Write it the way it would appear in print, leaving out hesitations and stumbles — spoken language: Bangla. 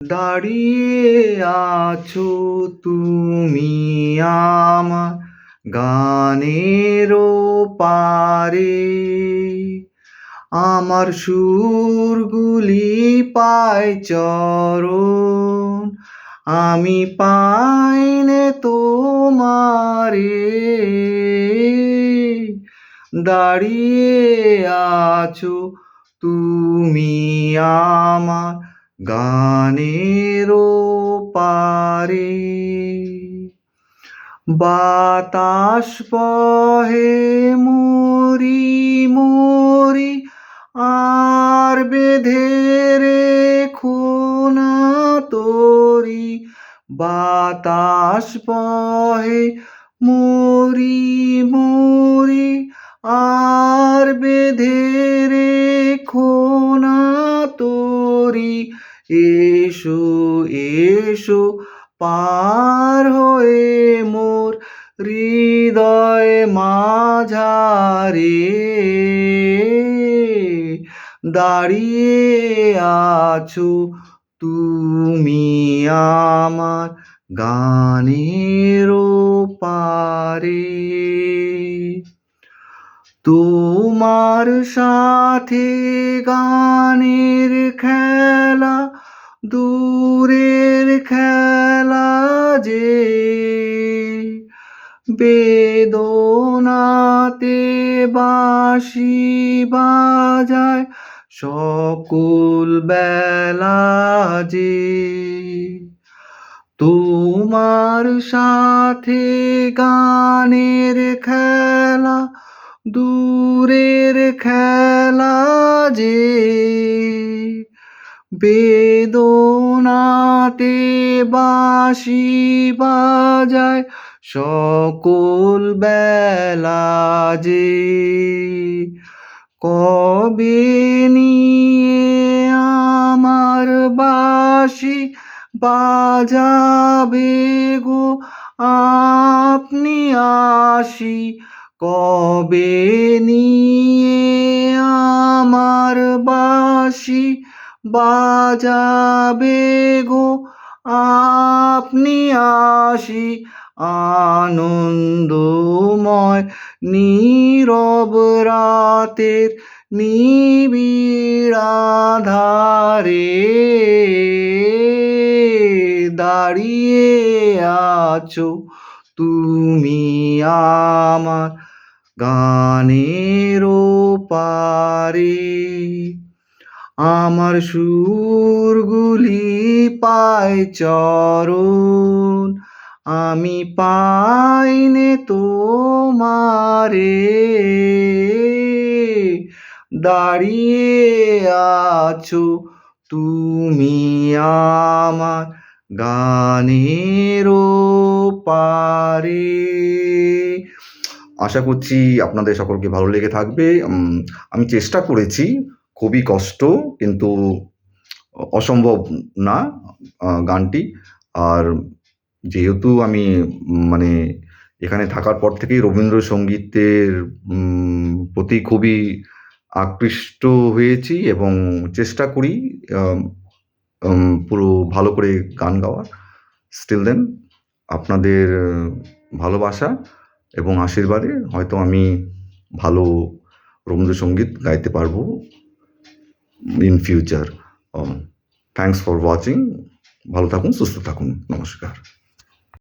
দাঁড়িয়ে আছো তুমি আমার গানের পারে, আমার সুরগুলি পায় চরণ, আমি পাইনে তোমারে। দাঁড়িয়ে আছো তুমি আমার গানের পারে, বাতাস বহে মরি মরি আর বেঁধে রেখো না তোরি। বাতাস বহে মরি মরি আর বেঁধে রেখো না তোরি। এসো এসো পার হয়ে মোর হৃদয় মাঝারে, দাঁড়িয়ে আছো তুমি আমার গানের পারে। তোমার সাথে গানের খেলা দূরের খেলা যে, বেদনাতে বাঁশি বাজায় সকল বেলা যে। তোমার সাথে গানের খেলা দূরের খেলা যে, বেদনাতে বাঁশি বাজায় সকল বেলা যে। কবে নিয়ে আমার বাঁশি বাজাবে গো আপনি আসি, কবে নিয়ে আমার বাঁশি বাজাবে গো আপনি আসি। আনন্দময় নীরব রাতের নিবিড় আঁধারে, দাঁড়িয়ে আছো তুমি আমার গানের পারে, আমার সুরগুলি পায় চরণ, আমি পাইনে তোমারে। দাঁড়িয়ে আছো তুমি আমার গানের পারে। আশা করছি আপনাদের সকলকে ভালো লেগে থাকবে। আমি চেষ্টা করেছি, খুবই কষ্ট কিন্তু অসম্ভব না গানটি। আর যেহেতু আমি মানে এখানে থাকার পর থেকেই রবীন্দ্রসঙ্গীতের প্রতি খুবই আকৃষ্ট হয়েছি এবং চেষ্টা করি পুরো ভালো করে গান গাওয়ার। স্টিল দেন আপনাদের ভালোবাসা এবং আশীর্বাদে হয়তো আমি ভালো রবীন্দ্রসঙ্গীত গাইতে পারবো in future. Thanks for watching. ভালো থাকুন, সুস্থ থাকুন। নমস্কার।